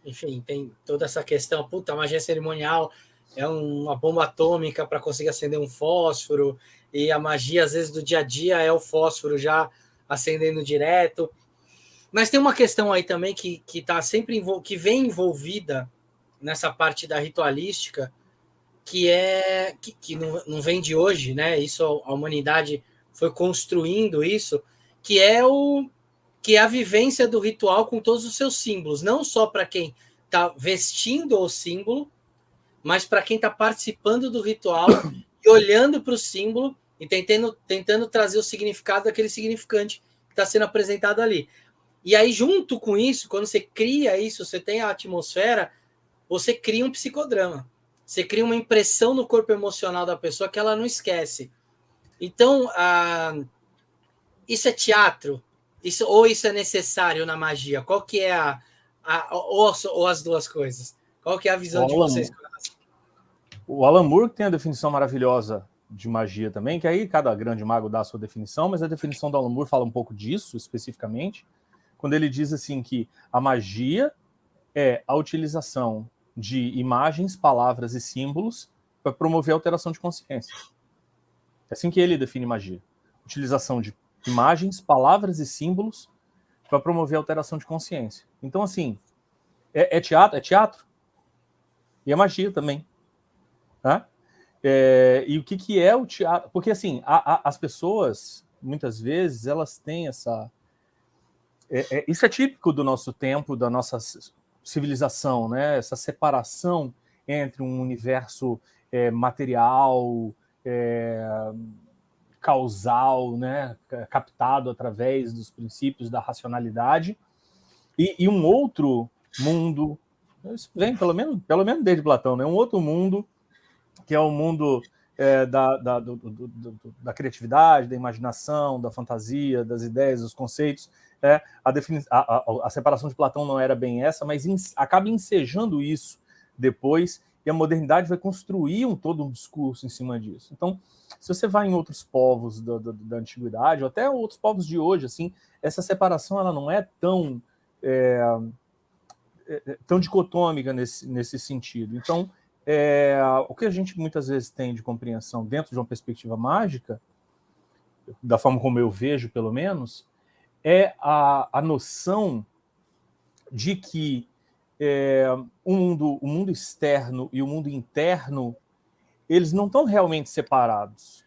enfim, tem toda essa questão, puta, a magia cerimonial é uma bomba atômica para conseguir acender um fósforo, e a magia, às vezes, do dia a dia é o fósforo já acendendo direto. Mas tem uma questão aí também que tá sempre que vem envolvida nessa parte da ritualística, que não vem de hoje, né? Isso a humanidade foi construindo isso, que é a vivência do ritual com todos os seus símbolos, não só para quem está vestindo o símbolo, mas para quem está participando do ritual e olhando para o símbolo e tentando trazer o significado daquele significante que está sendo apresentado ali. E aí, junto com isso, quando você cria isso, você tem a atmosfera, você cria um psicodrama. Você cria uma impressão no corpo emocional da pessoa que ela não esquece. Então, isso é teatro? Ou isso é necessário na magia? Qual que é ou as duas coisas? Qual que é a visão de vocês? O Alan Moore tem a definição maravilhosa de magia também, que aí cada grande mago dá a sua definição, mas a definição do Alan Moore fala um pouco disso, especificamente, quando ele diz assim que a magia é a utilização de imagens, palavras e símbolos para promover a alteração de consciência. É assim que ele define magia. Utilização de imagens, palavras e símbolos para promover a alteração de consciência. Então, assim, é teatro e é magia também. Tá? E o que é o teatro? Porque, assim, as pessoas, muitas vezes, elas têm essa... isso é típico do nosso tempo, da nossa civilização, né? Essa separação entre um universo material, causal, né? Captado através dos princípios da racionalidade, e um outro mundo, isso vem pelo menos desde Platão, né? Um outro mundo, que é o mundo da criatividade, da imaginação, da fantasia, das ideias, dos conceitos. A separação de Platão não era bem essa, mas acaba ensejando isso depois, e a modernidade vai construir todo um discurso em cima disso. Então, se você vai em outros povos da antiguidade, ou até outros povos de hoje, assim, essa separação ela não é tão dicotômica nesse sentido. Então, o que a gente muitas vezes tem de compreensão dentro de uma perspectiva mágica, da forma como eu vejo, pelo menos, é a noção de que o mundo externo e o mundo interno, eles não estão realmente separados.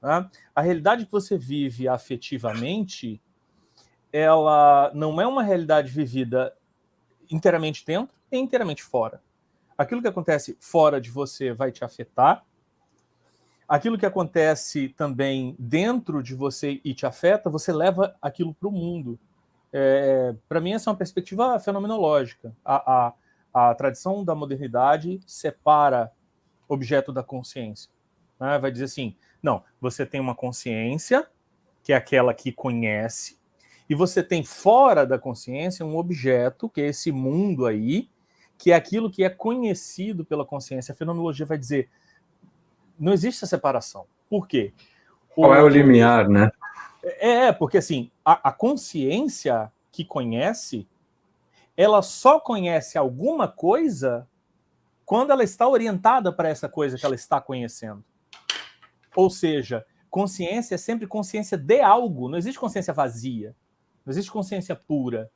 Tá? A realidade que você vive afetivamente, ela não é uma realidade vivida inteiramente dentro e inteiramente fora. Aquilo que acontece fora de você vai te afetar. Aquilo que acontece também dentro de você e te afeta, você leva aquilo para o mundo. Para mim, essa é uma perspectiva fenomenológica. A tradição da modernidade separa objeto da consciência. Né? Vai dizer assim, não, você tem uma consciência, que é aquela que conhece, e você tem fora da consciência um objeto, que é esse mundo aí, que é aquilo que é conhecido pela consciência. A fenomenologia vai dizer, não existe essa separação. Por quê? Qual é o limiar, né? Porque assim, a consciência que conhece, ela só conhece alguma coisa quando ela está orientada para essa coisa que ela está conhecendo. Ou seja, consciência é sempre consciência de algo, não existe consciência vazia, não existe consciência pura.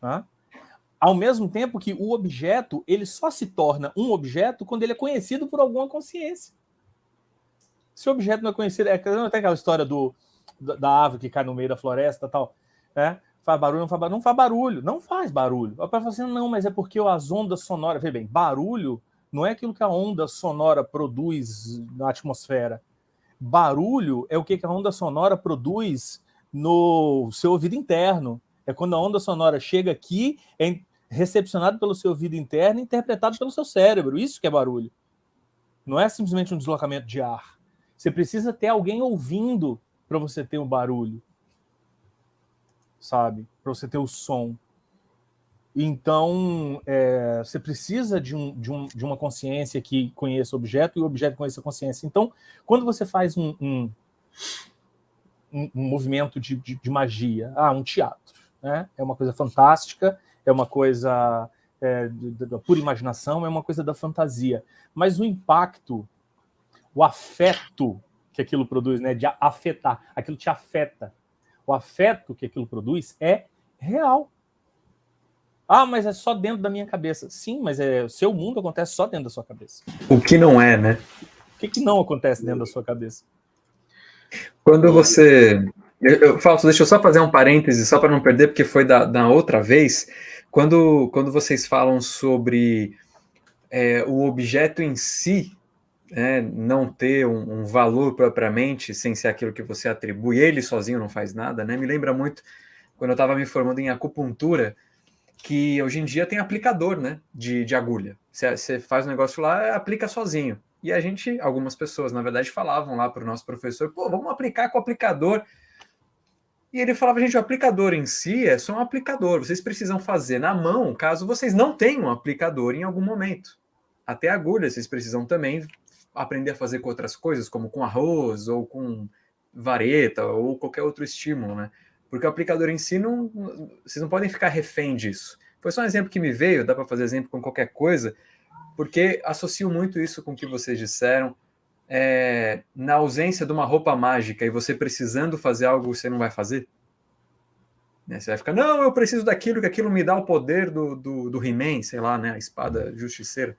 Tá? Ao mesmo tempo que o objeto, ele só se torna um objeto quando ele é conhecido por alguma consciência. Se o objeto não é conhecido, não tem aquela história da árvore que cai no meio da floresta e tal, né? Faz barulho, não faz barulho. Não faz barulho, não faz barulho. A pessoa fala assim, não, mas é porque as ondas sonoras... Vê bem, barulho não é aquilo que a onda sonora produz na atmosfera. Barulho é o que a onda sonora produz no seu ouvido interno. É quando a onda sonora chega aqui, é recepcionado pelo seu ouvido interno e interpretado pelo seu cérebro. Isso que é barulho. Não é simplesmente um deslocamento de ar. Você precisa ter alguém ouvindo para você ter o barulho. Sabe? Para você ter o som. Então, você precisa de uma consciência que conheça o objeto e o objeto conheça a consciência. Então, quando você faz um movimento de magia, um teatro, né? É uma coisa fantástica, é uma coisa da pura imaginação, é uma coisa da fantasia. Mas o impacto, o afeto que aquilo produz, né, de afetar, aquilo te afeta. O afeto que aquilo produz é real. Ah, mas é só dentro da minha cabeça. Sim, mas o seu mundo acontece só dentro da sua cabeça. O que não é, né? O que não acontece dentro da sua cabeça? Quando você... Fausto, deixa eu só fazer um parêntese, só para não perder, porque foi da outra vez, quando vocês falam sobre o objeto em si, não ter um valor propriamente, sem ser aquilo que você atribui, ele sozinho não faz nada, né? Me lembra muito, quando eu estava me formando em acupuntura, que hoje em dia tem aplicador, né, de agulha. Você faz um negócio lá, aplica sozinho. E algumas pessoas, na verdade, falavam lá para o nosso professor, pô, vamos aplicar com o aplicador. E ele falava, gente, o aplicador em si é só um aplicador. Vocês precisam fazer na mão, caso vocês não tenham um aplicador em algum momento. Até agulha, vocês precisam também aprender a fazer com outras coisas, como com arroz, ou com vareta, ou qualquer outro estímulo, né? Porque o aplicador em si, vocês não podem ficar refém disso. Foi só um exemplo que me veio, dá para fazer exemplo com qualquer coisa, porque associo muito isso com o que vocês disseram. Na ausência de uma roupa mágica e você precisando fazer algo que você não vai fazer, né? Você vai ficar, não, eu preciso daquilo, que aquilo me dá o poder do He-Man, sei lá, né? A espada justiceira.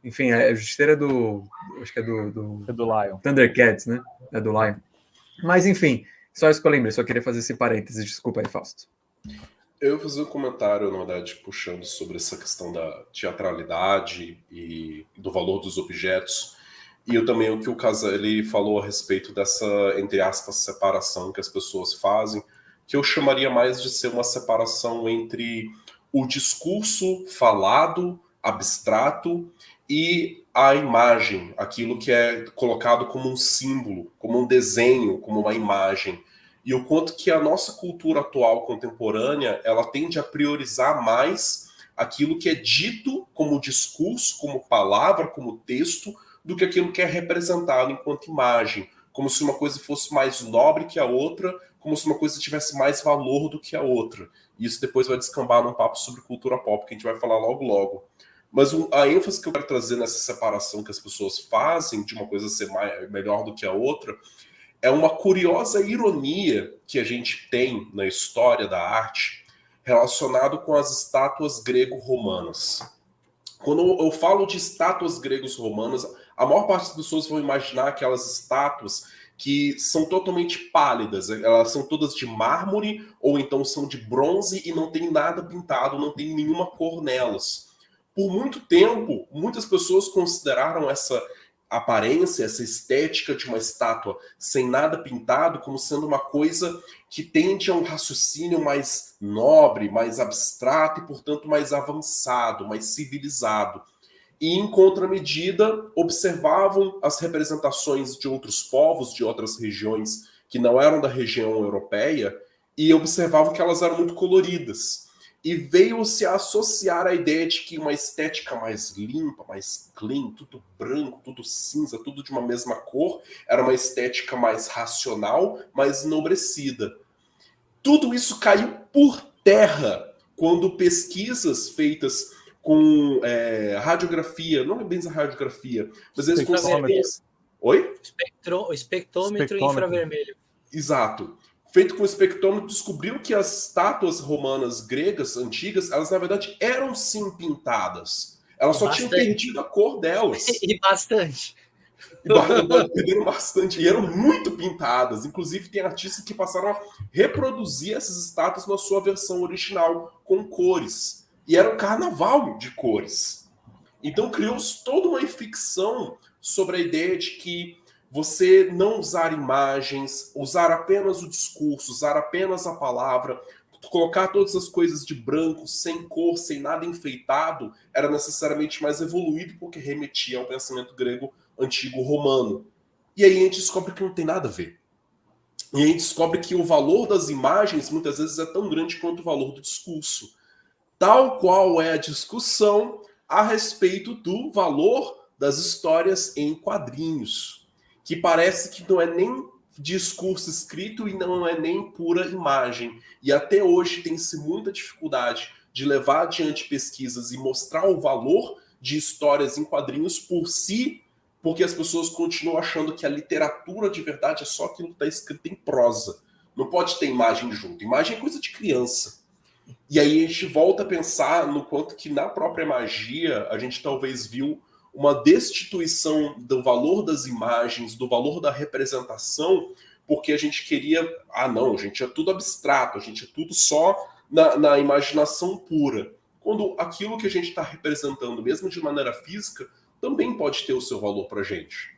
Enfim, a justiceira acho que é do Lion. Thundercats, né? É do Lion. Mas, enfim, só isso que eu lembrei, só queria fazer esse parênteses, desculpa aí, Fausto. Eu vou fazer um comentário, na verdade, puxando sobre essa questão da teatralidade e do valor dos objetos. E eu também, o que o Caselli falou a respeito dessa, entre aspas, separação que as pessoas fazem, que eu chamaria mais de ser uma separação entre o discurso falado, abstrato, e a imagem, aquilo que é colocado como um símbolo, como um desenho, como uma imagem. E o quanto que a nossa cultura atual contemporânea, ela tende a priorizar mais aquilo que é dito como discurso, como palavra, como texto, do que aquilo que é representado enquanto imagem. Como se uma coisa fosse mais nobre que a outra, como se uma coisa tivesse mais valor do que a outra. E isso depois vai descambar num papo sobre cultura pop, que a gente vai falar logo logo. Mas a ênfase que eu quero trazer nessa separação que as pessoas fazem, de uma coisa ser melhor do que a outra, é uma curiosa ironia que a gente tem na história da arte relacionado com as estátuas grego-romanas. Quando eu falo de estátuas gregos-romanas, a maior parte das pessoas vão imaginar aquelas estátuas que são totalmente pálidas, elas são todas de mármore ou então são de bronze e não tem nada pintado, não tem nenhuma cor nelas. Por muito tempo, muitas pessoas consideraram essa aparência, essa estética de uma estátua sem nada pintado como sendo uma coisa que tende a um raciocínio mais nobre, mais abstrato e, portanto, mais avançado, mais civilizado. E, em contramedida, observavam as representações de outros povos, de outras regiões que não eram da região europeia, e observavam que elas eram muito coloridas. E veio-se a associar a ideia de que uma estética mais limpa, mais clean, tudo branco, tudo cinza, tudo de uma mesma cor, era uma estética mais racional, mais enobrecida. Tudo isso caiu por terra quando pesquisas feitas com radiografia, não é bem a radiografia, mas eles conseguem... Oi? Espectrômetro infravermelho. Exato. Feito com espectrômetro, descobriu que as estátuas romanas gregas antigas, elas na verdade eram sim pintadas. Elas só tinham perdido a cor delas. E bastante. Perderam bastante. E eram muito pintadas. Inclusive, tem artistas que passaram a reproduzir essas estátuas na sua versão original, com cores. E era um carnaval de cores. Então, criou-se toda uma ficção sobre a ideia de que você não usar imagens, usar apenas o discurso, usar apenas a palavra, colocar todas as coisas de branco, sem cor, sem nada enfeitado, era necessariamente mais evoluído porque remetia ao pensamento grego antigo romano. E aí a gente descobre que não tem nada a ver. E a gente descobre que o valor das imagens muitas vezes é tão grande quanto o valor do discurso. Tal qual é a discussão a respeito do valor das histórias em quadrinhos, que parece que não é nem discurso escrito e não é nem pura imagem. E até hoje tem-se muita dificuldade de levar adiante pesquisas e mostrar o valor de histórias em quadrinhos por si, porque as pessoas continuam achando que a literatura de verdade é só aquilo que está escrito em prosa. Não pode ter imagem junto. Imagem é coisa de criança. E aí a gente volta a pensar no quanto que na própria magia a gente talvez viu uma destituição do valor das imagens, do valor da representação, porque a gente queria... Ah, não, a gente é tudo abstrato, a gente é tudo só na imaginação pura. Quando aquilo que a gente está representando, mesmo de maneira física, também pode ter o seu valor para a gente.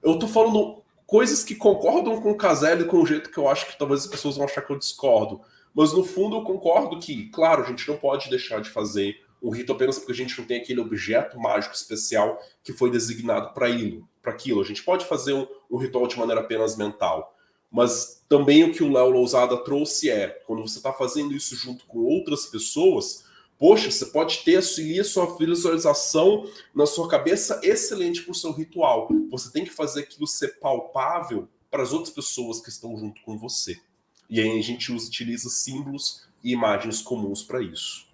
Eu estou falando coisas que concordam com o Caselli com o jeito que eu acho que talvez as pessoas vão achar que eu discordo. Mas no fundo eu concordo que, claro, a gente não pode deixar de fazer um rito apenas porque a gente não tem aquele objeto mágico especial que foi designado para aquilo. A gente pode fazer um ritual de maneira apenas mental. Mas também o que o Léo Lousada trouxe é, quando você está fazendo isso junto com outras pessoas, poxa, você pode ter a sua visualização na sua cabeça excelente para o seu ritual. Você tem que fazer aquilo ser palpável para as outras pessoas que estão junto com você. E aí a gente utiliza símbolos e imagens comuns para isso.